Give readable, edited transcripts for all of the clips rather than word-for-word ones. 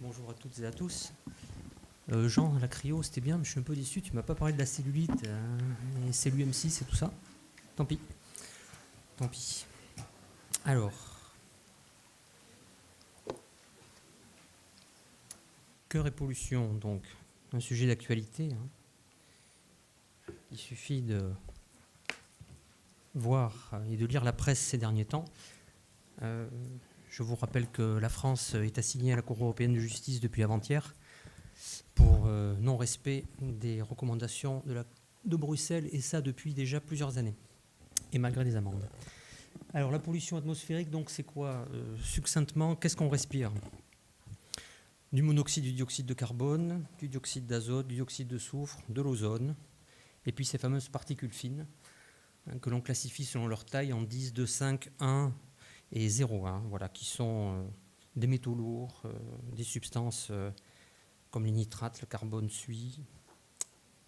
Bonjour à toutes et à tous. Jean, la cryo, c'était bien, mais je suis un peu déçu. Tu m'as pas parlé de la cellulite, et cellule M6 et tout ça. Tant pis. Tant pis. Alors, cœur et pollution, donc, un sujet d'actualité. Il suffit de voir et de lire la presse ces derniers temps. Je vous rappelle que la France est assignée à la Cour européenne de justice depuis avant-hier pour non-respect des recommandations de Bruxelles, et ça depuis déjà plusieurs années, et malgré des amendes. Alors la pollution atmosphérique, donc c'est quoi succinctement, qu'est-ce qu'on respire? Du monoxyde, du dioxyde de carbone, du dioxyde d'azote, du dioxyde de soufre, de l'ozone, et puis ces fameuses particules fines que l'on classifie selon leur taille en 10, 2, 5, 1 et 0,1, voilà, qui sont des métaux lourds, des substances comme les nitrates, le carbone suie,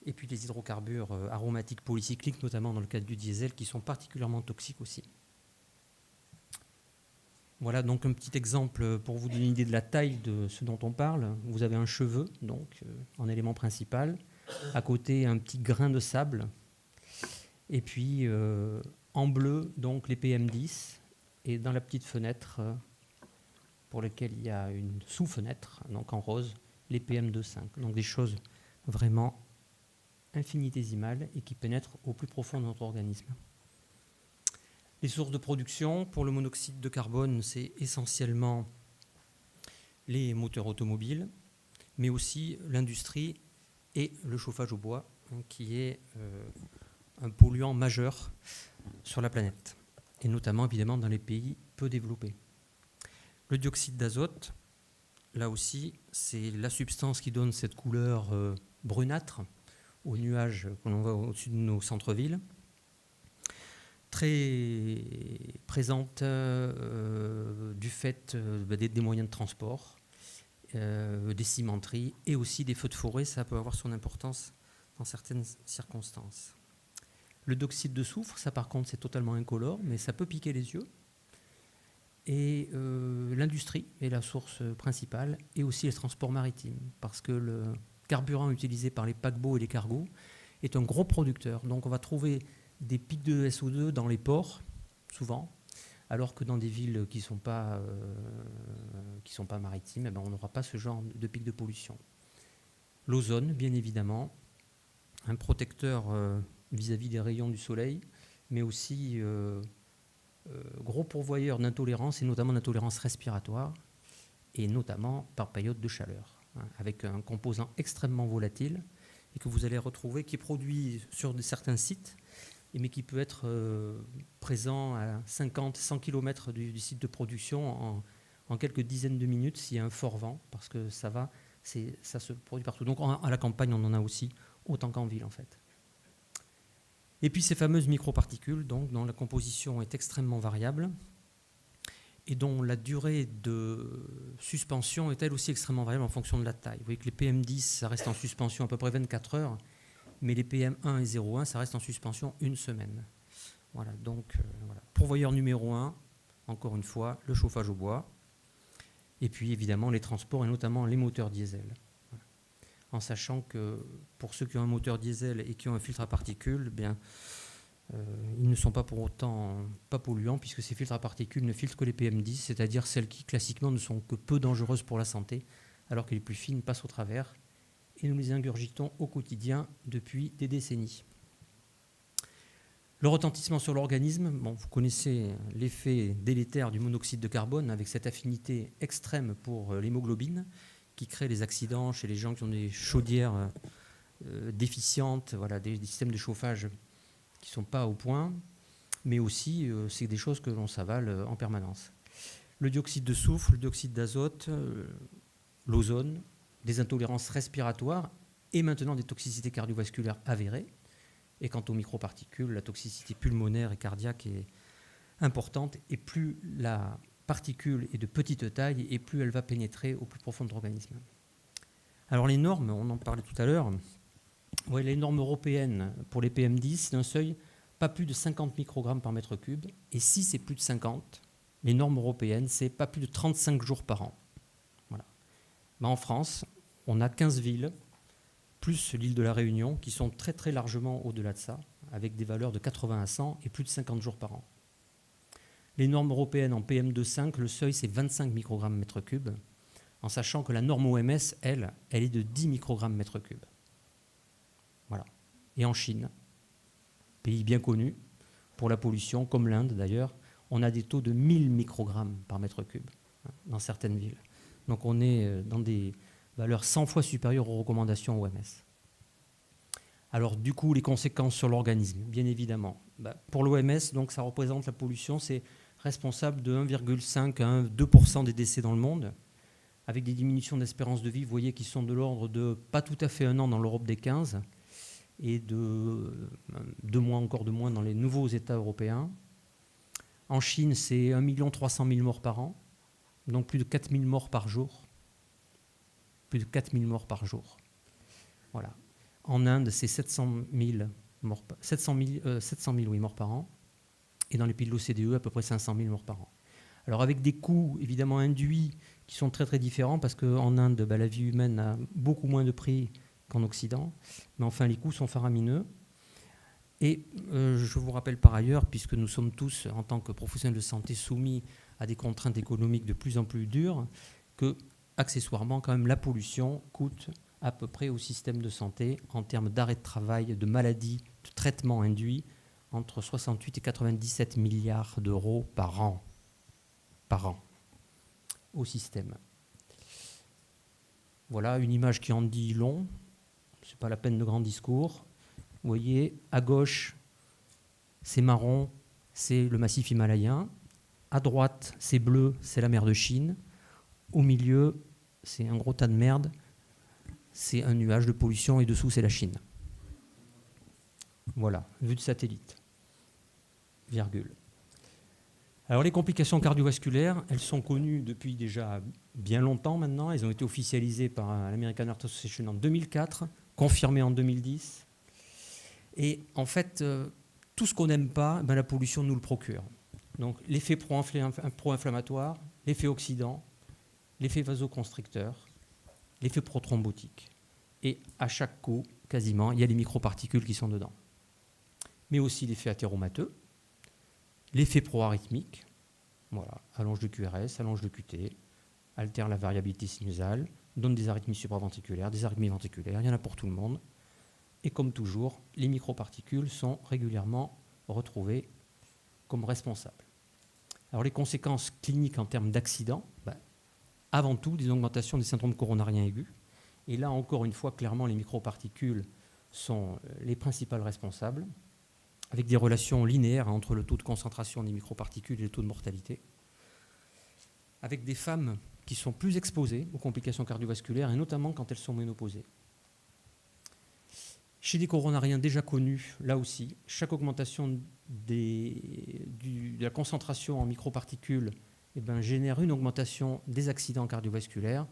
et puis les hydrocarbures aromatiques polycycliques, notamment dans le cas du diesel, qui sont particulièrement toxiques aussi. Voilà donc un petit exemple pour vous donner une idée de la taille de ce dont on parle. Vous avez un cheveu, donc en élément principal, à côté un petit grain de sable, et puis en bleu, donc les PM10, et dans la petite fenêtre pour laquelle il y a une sous-fenêtre, donc en rose, les PM2,5. Donc des choses vraiment infinitésimales et qui pénètrent au plus profond de notre organisme. Les sources de production pour le monoxyde de carbone, c'est essentiellement les moteurs automobiles, mais aussi l'industrie et le chauffage au bois, qui est un polluant majeur sur la planète, et notamment évidemment dans les pays peu développés. Le dioxyde d'azote, là aussi, c'est la substance qui donne cette couleur brunâtre aux nuages que l'on voit au-dessus de nos centres-villes. Très présente du fait des moyens de transport, des cimenteries et aussi des feux de forêt. Ça peut avoir son importance dans certaines circonstances. Le dioxyde de soufre, ça par contre c'est totalement incolore, mais ça peut piquer les yeux. Et l'industrie est la source principale, et aussi les transports maritimes, parce que le carburant utilisé par les paquebots et les cargos est un gros producteur. Donc on va trouver des pics de SO2 dans les ports, souvent, alors que dans des villes qui ne sont pas maritimes, on n'aura pas ce genre de pics de pollution. L'ozone, bien évidemment, un protecteur vis-à-vis des rayons du soleil, mais aussi gros pourvoyeur d'intolérance, et notamment d'intolérance respiratoire, et notamment par période de chaleur, avec un composant extrêmement volatile, et que vous allez retrouver, qui est produit sur certains sites, mais qui peut être présent à 50, 100 km du site de production en quelques dizaines de minutes s'il y a un fort vent, parce que ça se produit partout. Donc à la campagne, on en a aussi, autant qu'en ville en fait. Et puis ces fameuses microparticules, donc, dont la composition est extrêmement variable et dont la durée de suspension est elle aussi extrêmement variable en fonction de la taille. Vous voyez que les PM10, ça reste en suspension à peu près 24 heures, mais les PM1 et 0,1, ça reste en suspension une semaine. Voilà, donc voilà. Pourvoyeur numéro 1, encore une fois, le chauffage au bois, et puis évidemment les transports et notamment les moteurs diesel. Voilà. En sachant que pour ceux qui ont un moteur diesel et qui ont un filtre à particules, ils ne sont pas pour autant pas polluants, puisque ces filtres à particules ne filtrent que les PM10, c'est-à-dire celles qui classiquement ne sont que peu dangereuses pour la santé, alors que les plus fines passent au travers. Et nous les ingurgitons au quotidien depuis des décennies. Le retentissement sur l'organisme, vous connaissez l'effet délétère du monoxyde de carbone avec cette affinité extrême pour l'hémoglobine qui crée les accidents chez les gens qui ont des chaudières déficientes, voilà, des systèmes de chauffage qui ne sont pas au point, mais aussi c'est des choses que l'on s'avale en permanence. Le dioxyde de soufre, le dioxyde d'azote, l'ozone, des intolérances respiratoires et maintenant des toxicités cardiovasculaires avérées. Et quant aux microparticules, la toxicité pulmonaire et cardiaque est importante, et plus la particule est de petite taille et plus elle va pénétrer au plus profond de l'organisme. Alors les normes, on en parlait tout à l'heure, les normes européennes pour les PM10, c'est un seuil pas plus de 50 microgrammes par mètre cube, et si c'est plus de 50, les normes européennes, c'est pas plus de 35 jours par an. Voilà. Ben, en France, on a 15 villes, plus l'île de la Réunion, qui sont très très largement au-delà de ça, avec des valeurs de 80 à 100 et plus de 50 jours par an. Les normes européennes en PM2,5, le seuil c'est 25 microgrammes mètre cube, en sachant que la norme OMS, elle est de 10 microgrammes mètre cube. Voilà. Et en Chine, pays bien connu pour la pollution, comme l'Inde d'ailleurs, on a des taux de 1000 microgrammes par mètre cube dans certaines villes. Donc on est dans des valeurs 100 fois supérieures aux recommandations OMS. Alors du coup, les conséquences sur l'organisme, bien évidemment. Pour l'OMS, donc ça représente la pollution, c'est responsable de 1,5 à 2% des décès dans le monde, avec des diminutions d'espérance de vie, vous voyez, qui sont de l'ordre de pas tout à fait 1 an dans l'Europe des 15, et de 2 mois, encore de moins dans les nouveaux États européens. En Chine, c'est 1 300 000 morts par an, donc plus de 4 000 morts par jour. Plus de 4 000 morts par jour. Voilà. En Inde, c'est 700 000 morts par an. Et dans les pays de l'OCDE, à peu près 500 000 morts par an. Alors avec des coûts évidemment induits qui sont très très différents, parce qu'en Inde, la vie humaine a beaucoup moins de prix qu'en Occident. Mais enfin, les coûts sont faramineux. Et je vous rappelle par ailleurs, puisque nous sommes tous, en tant que professionnels de santé, soumis à des contraintes économiques de plus en plus dures, que, accessoirement, quand même, la pollution coûte à peu près au système de santé, en termes d'arrêt de travail, de maladies, de traitements induits, entre 68 et 97 milliards d'euros par an au système. Voilà une image qui en dit long, ce n'est pas la peine de grand discours. Vous voyez, à gauche, c'est marron, c'est le massif himalayen. À droite, c'est bleu, c'est la mer de Chine. Au milieu, c'est un gros tas de merde, c'est un nuage de pollution et dessous, c'est la Chine. Voilà, vue de satellite. Virgule. Alors les complications cardiovasculaires, elles sont connues depuis déjà bien longtemps maintenant. Elles ont été officialisées par l'American Heart Association en 2004, confirmées en 2010. Et en fait, tout ce qu'on n'aime pas, la pollution nous le procure. Donc l'effet pro-inflammatoire, l'effet oxydant, l'effet vasoconstricteur, l'effet prothrombotique. Et à chaque coup, quasiment, il y a les microparticules qui sont dedans. Mais aussi l'effet athéromateux, l'effet pro-arythmique, voilà, allonge le QRS, allonge le QT, altère la variabilité sinusale, donne des arythmies supraventriculaires, des arythmies ventriculaires, il y en a pour tout le monde. Et comme toujours, les microparticules sont régulièrement retrouvées comme responsables. Alors les conséquences cliniques en termes d'accident, avant tout des augmentations des syndromes coronariens aigus. Et là encore une fois, clairement, les microparticules sont les principales responsables, avec des relations linéaires entre le taux de concentration des microparticules et le taux de mortalité, avec des femmes qui sont plus exposées aux complications cardiovasculaires, et notamment quand elles sont ménopausées. Chez des coronariens déjà connus, là aussi, chaque augmentation de la concentration en microparticules génère une augmentation des accidents cardiovasculaires,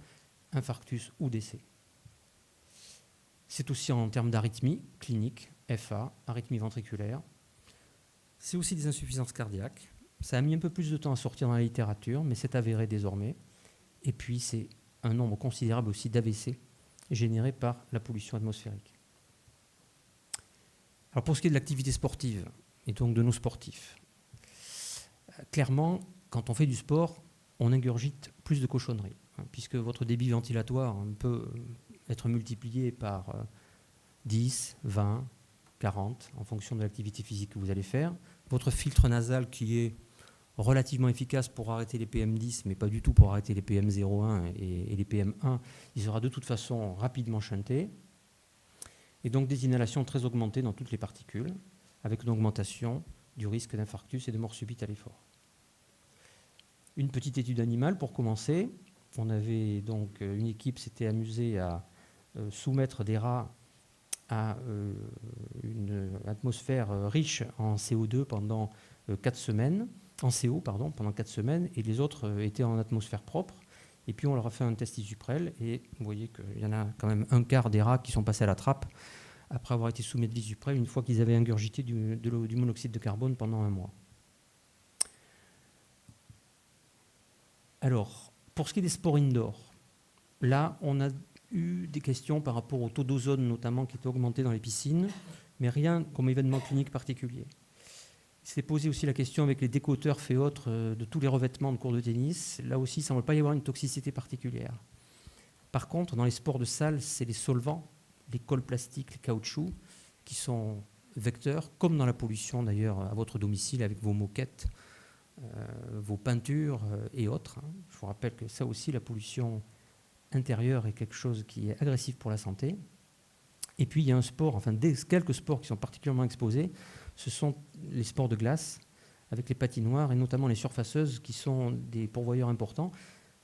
infarctus ou décès. C'est aussi en termes d'arythmie clinique, FA, arythmie ventriculaire. C'est aussi des insuffisances cardiaques. Ça a mis un peu plus de temps à sortir dans la littérature, mais c'est avéré désormais. Et puis, c'est un nombre considérable aussi d'AVC générés par la pollution atmosphérique. Alors, pour ce qui est de l'activité sportive, et donc de nos sportifs, clairement, quand on fait du sport, on ingurgite plus de cochonneries, puisque votre débit ventilatoire peut être multiplié par 10, 20, 40, en fonction de l'activité physique que vous allez faire. Votre filtre nasal qui est relativement efficace pour arrêter les PM10, mais pas du tout pour arrêter les PM01 et les PM1, il sera de toute façon rapidement shunté. Et donc des inhalations très augmentées dans toutes les particules, avec une augmentation du risque d'infarctus et de mort subite à l'effort. Une petite étude animale pour commencer. On avait donc une équipe s'était amusée à soumettre des rats à une atmosphère riche en CO2 pendant 4 semaines, en CO, pardon, pendant 4 semaines, et les autres étaient en atmosphère propre. Et puis on leur a fait un test isuprel, et vous voyez qu'il y en a quand même un quart des rats qui sont passés à la trappe après avoir été soumis à l'isuprel une fois qu'ils avaient ingurgité du monoxyde de carbone pendant 1 mois. Alors, pour ce qui est des sports indoor, là, on a eu des questions par rapport au taux d'ozone, notamment, qui était augmenté dans les piscines, mais rien comme événement clinique particulier. Il s'est posé aussi la question avec les déco turf et autres de tous les revêtements de cours de tennis. Là aussi, il ne semble pas y avoir une toxicité particulière. Par contre, dans les sports de salle, c'est les solvants, les cols plastiques, les caoutchoucs, qui sont vecteurs, comme dans la pollution d'ailleurs à votre domicile avec vos moquettes, vos peintures et autres. Je vous rappelle que ça aussi, la pollution intérieure est quelque chose qui est agressif pour la santé. Et puis il y a un sport, enfin quelques sports qui sont particulièrement exposés, ce sont les sports de glace, avec les patinoires et notamment les surfaceuses qui sont des pourvoyeurs importants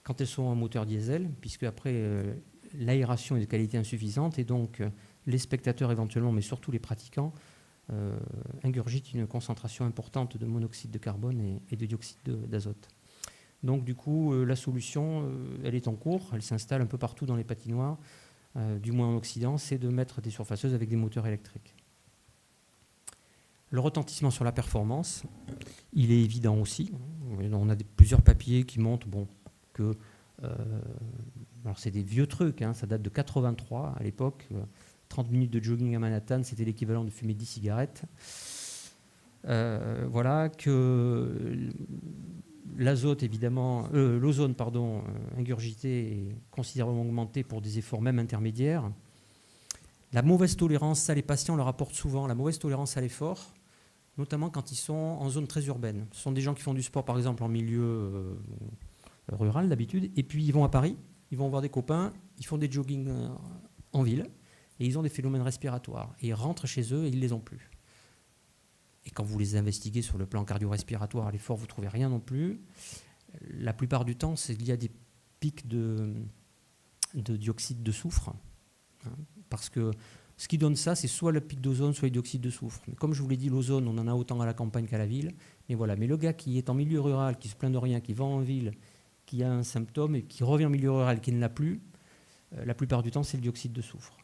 quand elles sont en moteur diesel, puisque après l'aération est de qualité insuffisante et donc les spectateurs éventuellement, mais surtout les pratiquants, ingurgitent une concentration importante de monoxyde de carbone et de dioxyde d'azote. Donc du coup, la solution, elle est en cours, elle s'installe un peu partout dans les patinoires, du moins en Occident, c'est de mettre des surfaceuses avec des moteurs électriques. Le retentissement sur la performance, il est évident aussi. On a plusieurs papiers qui montrent que... alors c'est des vieux trucs, ça date de 83 à l'époque. 30 minutes de jogging à Manhattan, c'était l'équivalent de fumer 10 cigarettes. Voilà que l'azote, évidemment, l'ozone, pardon, ingurgité est considérablement augmenté pour des efforts même intermédiaires. La mauvaise tolérance, ça les patients le rapportent souvent, la mauvaise tolérance à l'effort, notamment quand ils sont en zone très urbaine. Ce sont des gens qui font du sport, par exemple, en milieu rural d'habitude, et puis ils vont à Paris, ils vont voir des copains, ils font des joggings en ville, et ils ont des phénomènes respiratoires. Et ils rentrent chez eux et ils ne les ont plus. Et quand vous les investiguez sur le plan cardio-respiratoire à l'effort, vous ne trouvez rien non plus. La plupart du temps, il y a des pics de dioxyde de soufre. Parce que ce qui donne ça, c'est soit le pic d'ozone, soit le dioxyde de soufre. Mais comme je vous l'ai dit, l'ozone, on en a autant à la campagne qu'à la ville. Mais voilà. Mais le gars qui est en milieu rural, qui se plaint de rien, qui va en ville, qui a un symptôme et qui revient en milieu rural, qui ne l'a plus, la plupart du temps, c'est le dioxyde de soufre.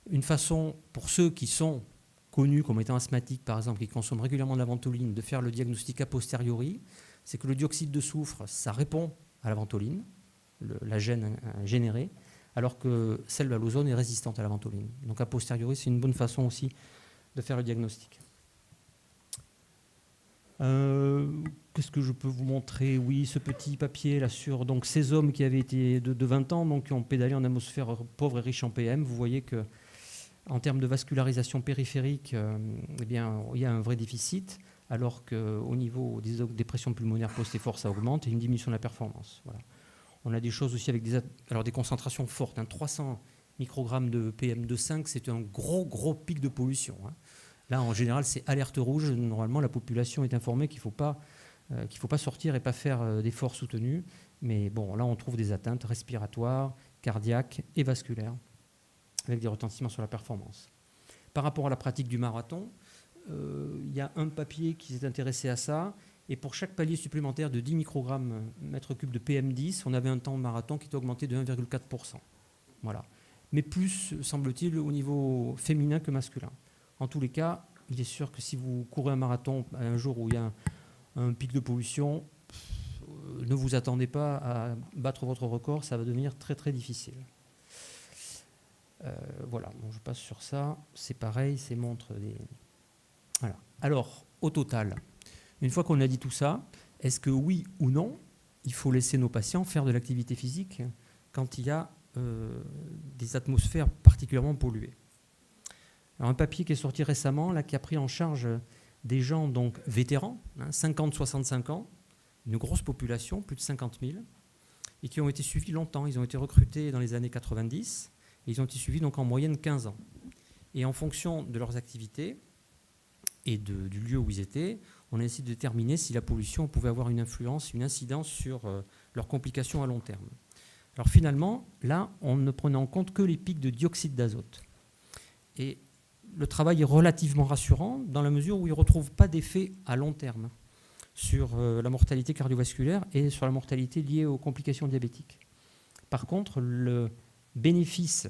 Une façon, pour ceux qui sont connus comme étant asthmatiques, par exemple, qui consomment régulièrement de la ventoline, de faire le diagnostic a posteriori, c'est que le dioxyde de soufre, ça répond à la ventoline, la gêne générée, alors que celle de l'ozone est résistante à la ventoline. Donc a posteriori, c'est une bonne façon aussi de faire le diagnostic. Qu'est-ce que je peux vous montrer? Oui, ce petit papier là sur donc, ces hommes qui avaient été de 20 ans, donc qui ont pédalé en atmosphère pauvre et riche en PM. Vous voyez que en termes de vascularisation périphérique, eh bien, il y a un vrai déficit, alors qu'au niveau des pressions pulmonaires post-effort, ça augmente et une diminution de la performance. Voilà. On a des choses aussi avec des concentrations fortes. 300 microgrammes de PM2,5, c'est un gros pic de pollution. Là, en général, c'est alerte rouge. Normalement, la population est informée qu'il ne faut pas sortir et pas faire d'efforts soutenus. Mais bon, là, on trouve des atteintes respiratoires, cardiaques et vasculaires, avec des retentissements sur la performance. Par rapport à la pratique du marathon, il y a un papier qui s'est intéressé à ça. Et pour chaque palier supplémentaire de 10 microgrammes mètre cube de PM10, on avait un temps de marathon qui était augmenté de 1,4%. Voilà. Mais plus, semble-t-il, au niveau féminin que masculin. En tous les cas, il est sûr que si vous courez un marathon un jour où il y a un pic de pollution, ne vous attendez pas à battre votre record, ça va devenir très très difficile. Voilà, bon, je passe sur ça. C'est pareil, c'est montre des... Voilà. Alors, au total, une fois qu'on a dit tout ça, est-ce que oui ou non, il faut laisser nos patients faire de l'activité physique quand il y a des atmosphères particulièrement polluées? Alors, un papier qui est sorti récemment, là, qui a pris en charge des gens donc vétérans, 50-65 ans, une grosse population, plus de 50 000, et qui ont été suivis longtemps. Ils ont été recrutés dans les années 90, et ils ont été suivis donc en moyenne 15 ans. Et en fonction de leurs activités et du lieu où ils étaient, on a essayé de déterminer si la pollution pouvait avoir une influence, une incidence sur leurs complications à long terme. Alors finalement, là, on ne prenait en compte que les pics de dioxyde d'azote. Et le travail est relativement rassurant dans la mesure où il ne retrouve pas d'effet à long terme sur la mortalité cardiovasculaire et sur la mortalité liée aux complications diabétiques. Par contre, le bénéfice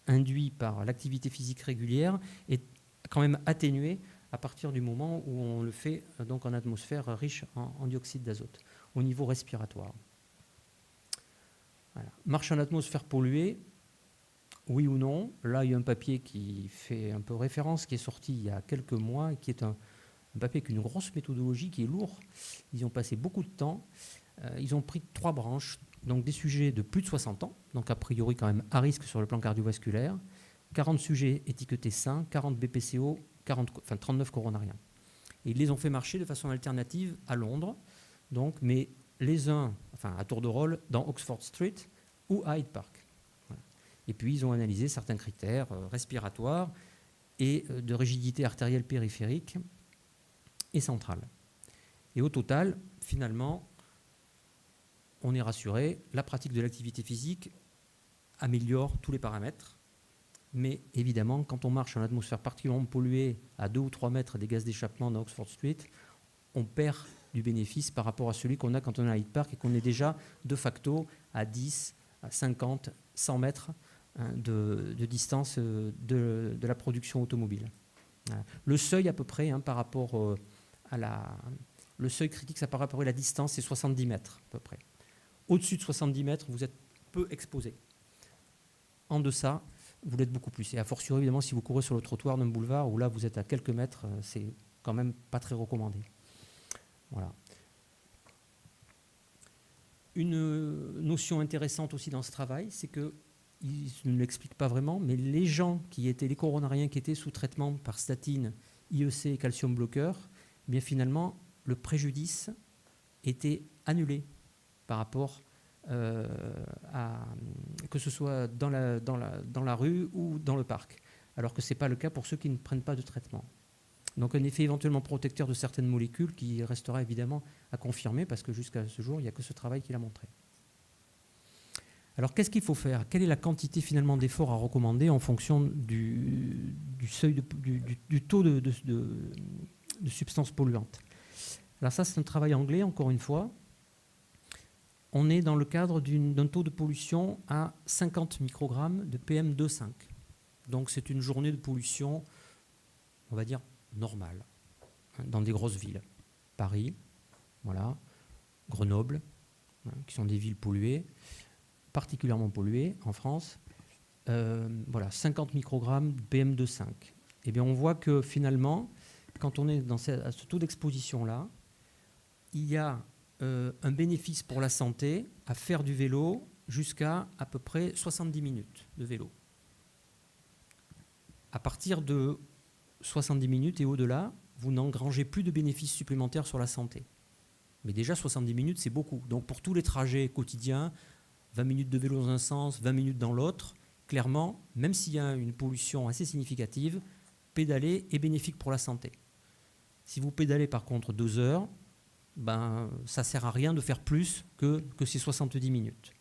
induit par l'activité physique régulière est quand même atténué à partir du moment où on le fait donc en atmosphère riche en dioxyde d'azote, au niveau respiratoire. Voilà. marche en atmosphère polluée, oui ou non? Là, il y a un papier qui fait un peu référence, qui est sorti il y a quelques mois, et qui est un papier avec une grosse méthodologie, qui est lourd. Ils ont passé beaucoup de temps. Ils ont pris 3 branches, donc des sujets de plus de 60 ans, donc a priori quand même à risque sur le plan cardiovasculaire, 40 sujets étiquetés sains, 40 BPCO, 39 coronariens. Et ils les ont fait marcher de façon alternative à Londres, donc, mais les uns, à tour de rôle, dans Oxford Street ou à Hyde Park. Voilà. Et puis ils ont analysé certains critères respiratoires et de rigidité artérielle périphérique et centrale. Et au total, finalement, on est rassuré, la pratique de l'activité physique améliore tous les paramètres. Mais évidemment, quand on marche en atmosphère particulièrement polluée à 2 ou 3 mètres des gaz d'échappement dans Oxford Street, on perd du bénéfice par rapport à celui qu'on a quand on est à Hyde Park et qu'on est déjà de facto à 10, à 50, 100 mètres de distance de la production automobile. Le seuil à peu près par rapport le seuil critique, ça par rapport à la distance, c'est 70 mètres à peu près. Au-dessus de 70 mètres, vous êtes peu exposé. En deçà, vous l'êtes beaucoup plus. Et a fortiori, évidemment, si vous courez sur le trottoir d'un boulevard où là, vous êtes à quelques mètres, c'est quand même pas très recommandé. Voilà. Une notion intéressante aussi dans ce travail, c'est que, ils ne l'expliquent pas vraiment, mais les gens qui étaient, les coronariens qui étaient sous traitement par statine, IEC et calcium bloqueur, eh bien finalement, le préjudice était annulé par rapport que ce soit dans la rue ou dans le parc, alors que ce n'est pas le cas pour ceux qui ne prennent pas de traitement. Donc un effet éventuellement protecteur de certaines molécules qui restera évidemment à confirmer, parce que jusqu'à ce jour, il n'y a que ce travail qui l'a montré. Alors qu'est-ce qu'il faut faire? Quelle est la quantité finalement d'efforts à recommander en fonction du seuil du taux de substances polluantes? Alors ça, c'est un travail anglais, encore une fois. On est dans le cadre d'un taux de pollution à 50 microgrammes de PM2,5. Donc c'est une journée de pollution, on va dire, normale, dans des grosses villes. Paris, voilà, Grenoble, qui sont des villes polluées, particulièrement polluées en France. Voilà, 50 microgrammes de PM2,5. Eh bien, on voit que finalement, quand on est à ce taux d'exposition-là, il y a un bénéfice pour la santé à faire du vélo jusqu'à à peu près 70 minutes de vélo. À partir de 70 minutes et au-delà, vous n'engrangez plus de bénéfices supplémentaires sur la santé. Mais déjà, 70 minutes, c'est beaucoup. Donc pour tous les trajets quotidiens, 20 minutes de vélo dans un sens, 20 minutes dans l'autre, clairement, même s'il y a une pollution assez significative, pédaler est bénéfique pour la santé. Si vous pédalez par contre 2 heures, ça ne sert à rien de faire plus que ces 70 minutes.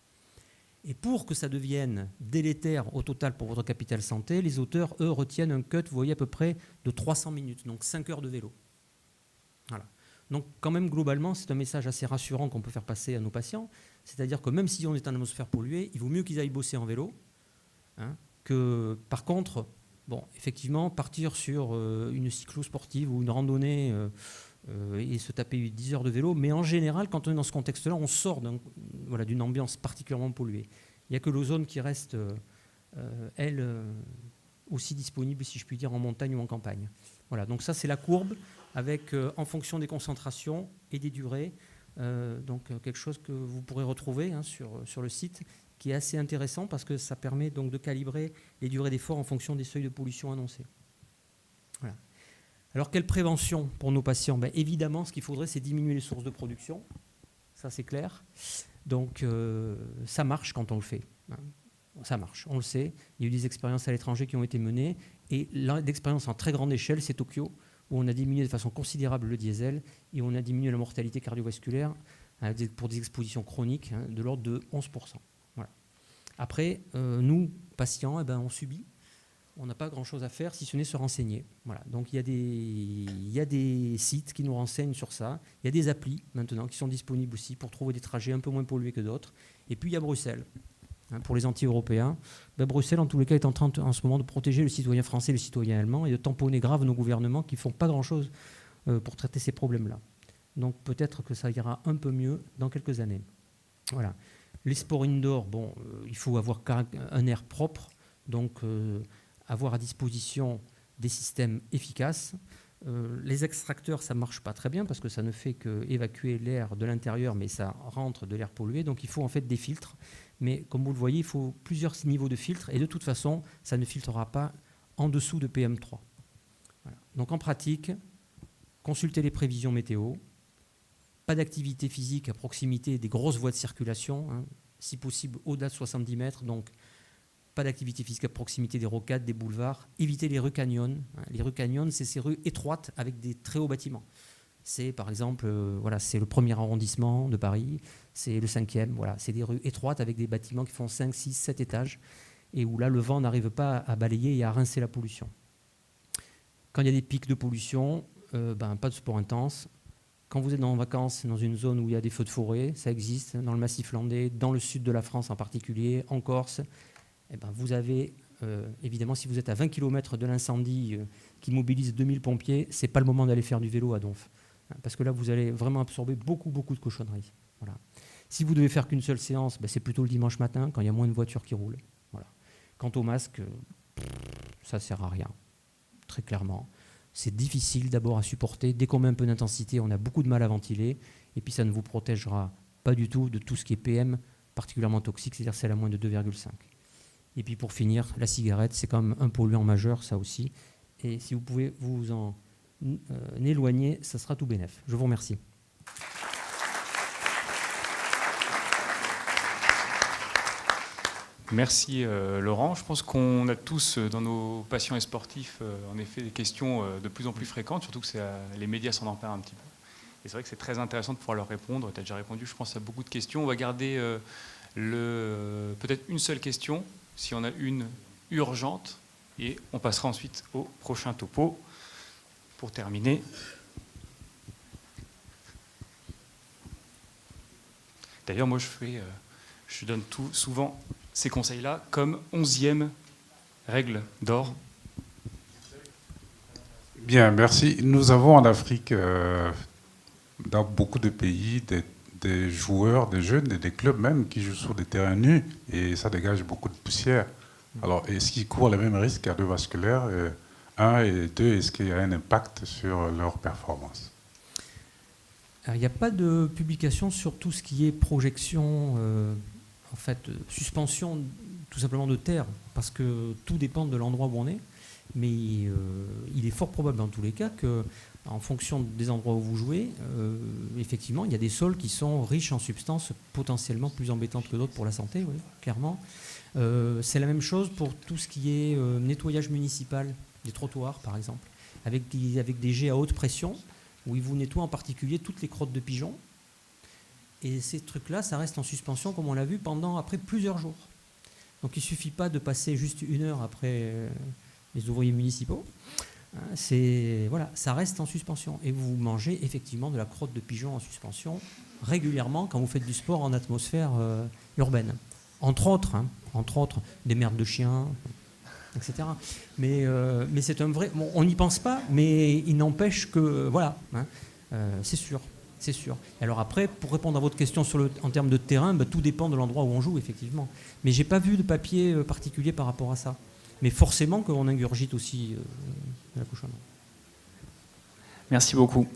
Et pour que ça devienne délétère au total pour votre capital santé, les auteurs, eux, retiennent un cut, vous voyez, à peu près de 300 minutes, donc 5 heures de vélo. Voilà. Donc quand même, globalement, c'est un message assez rassurant qu'on peut faire passer à nos patients, c'est-à-dire que même si on est en atmosphère polluée, il vaut mieux qu'ils aillent bosser en vélo, que par contre, effectivement, partir sur une cyclo-sportive ou une randonnée et se taper 10 heures de vélo. Mais en général, quand on est dans ce contexte-là, on sort d'une ambiance particulièrement polluée. Il n'y a que l'ozone qui reste, aussi disponible, si je puis dire, en montagne ou en campagne. Voilà, donc ça, c'est la courbe avec, en fonction des concentrations et des durées, quelque chose que vous pourrez retrouver sur le site, qui est assez intéressant parce que ça permet donc de calibrer les durées d'effort en fonction des seuils de pollution annoncés. Voilà. Alors, quelle prévention pour nos patients? Évidemment, ce qu'il faudrait, c'est diminuer les sources de production. Ça, c'est clair. Donc, ça marche quand on le fait. Ça marche, on le sait. Il y a eu des expériences à l'étranger qui ont été menées. Et l'expérience en très grande échelle, c'est Tokyo, où on a diminué de façon considérable le diesel et on a diminué la mortalité cardiovasculaire pour des expositions chroniques de l'ordre de 11%. Voilà. Après, nous, patients, on subit. On n'a pas grand-chose à faire si ce n'est se renseigner. Voilà. Donc il y a des sites qui nous renseignent sur ça. Il y a des applis maintenant qui sont disponibles aussi pour trouver des trajets un peu moins pollués que d'autres. Et puis il y a Bruxelles. Pour les anti-européens, Bruxelles en tous les cas est en train en ce moment de protéger le citoyen français et le citoyen allemand et de tamponner grave nos gouvernements qui ne font pas grand-chose pour traiter ces problèmes-là. Donc peut-être que ça ira un peu mieux dans quelques années. Voilà. Les sports indoor, bon, il faut avoir un air propre, donc avoir à disposition des systèmes efficaces. Les extracteurs, ça ne marche pas très bien parce que ça ne fait qu'évacuer l'air de l'intérieur, mais ça rentre de l'air pollué. Donc il faut en fait des filtres. Mais comme vous le voyez, il faut plusieurs niveaux de filtres et de toute façon, ça ne filtrera pas en dessous de PM3. Voilà. Donc en pratique, consultez les prévisions météo. Pas d'activité physique à proximité des grosses voies de circulation, hein, si possible au-delà de 70 mètres. Donc pas d'activité physique à proximité des rocades, des boulevards. Évitez les rues canyons. Les rues canyons, c'est ces rues étroites avec des très hauts bâtiments. C'est par exemple, voilà, c'est le 1er arrondissement de Paris, c'est le 5e. Voilà, c'est des rues étroites avec des bâtiments qui font 5, 6, 7 étages et où là, le vent n'arrive pas à balayer et à rincer la pollution. Quand il y a des pics de pollution, pas de sport intense. Quand vous êtes en vacances dans une zone où il y a des feux de forêt, ça existe, dans le Massif landais, dans le sud de la France en particulier, en Corse, vous avez, évidemment, si vous êtes à 20 km de l'incendie qui mobilise 2000 pompiers, ce n'est pas le moment d'aller faire du vélo à Donf. Parce que là, vous allez vraiment absorber beaucoup de cochonneries. Voilà. Si vous devez faire qu'une seule séance, c'est plutôt le dimanche matin, quand il y a moins de voitures qui roulent. Voilà. Quant au masque, ça ne sert à rien, très clairement. C'est difficile d'abord à supporter. Dès qu'on met un peu d'intensité, on a beaucoup de mal à ventiler. Et puis ça ne vous protégera pas du tout de tout ce qui est PM, particulièrement toxique, c'est-à-dire celle à moins de 2,5. Et puis pour finir, la cigarette, c'est quand même un polluant majeur, ça aussi. Et si vous pouvez vous en éloigner, ça sera tout bénef. Je vous remercie. Merci Laurent. Je pense qu'on a tous dans nos patients et sportifs en effet des questions de plus en plus fréquentes, surtout que les médias s'en emparent un petit peu. Et c'est vrai que c'est très intéressant de pouvoir leur répondre. Tu as déjà répondu, je pense, à beaucoup de questions. On va garder peut-être une seule question, si on a une urgente, et on passera ensuite au prochain topo pour terminer. D'ailleurs, moi, je donne souvent ces conseils-là comme 11e règle d'or. Bien, merci. Nous avons en Afrique, dans beaucoup de pays, des joueurs, des jeunes et des clubs même qui jouent sur des terrains nus et ça dégage beaucoup de poussière. Alors, est-ce qu'ils courent les mêmes risques cardiovasculaires, et 2, est-ce qu'il y a un impact sur leur performance? Alors, il n'y a pas de publication sur tout ce qui est projection, suspension tout simplement de terre, parce que tout dépend de l'endroit où on est. Mais il est fort probable dans tous les cas qu'en fonction des endroits où vous jouez, effectivement, il y a des sols qui sont riches en substances potentiellement plus embêtantes que d'autres pour la santé, oui, clairement. C'est la même chose pour tout ce qui est nettoyage municipal, des trottoirs par exemple, avec des jets à haute pression, où ils vous nettoient en particulier toutes les crottes de pigeons. Et ces trucs-là, ça reste en suspension, comme on l'a vu, après plusieurs jours. Donc il ne suffit pas de passer juste 1 heure après les ouvriers municipaux. Voilà, ça reste en suspension. Et vous mangez effectivement de la crotte de pigeon en suspension régulièrement quand vous faites du sport en atmosphère urbaine. Entre autres, des merdes de chiens, etc. Mais c'est un vrai... Bon, on n'y pense pas, mais il n'empêche que... Voilà, c'est sûr. C'est sûr. Alors après, pour répondre à votre question en termes de terrain, tout dépend de l'endroit où on joue, effectivement. Mais je n'ai pas vu de papier particulier par rapport à ça. Mais forcément qu'on ingurgite aussi de la cochonnerie. Merci beaucoup.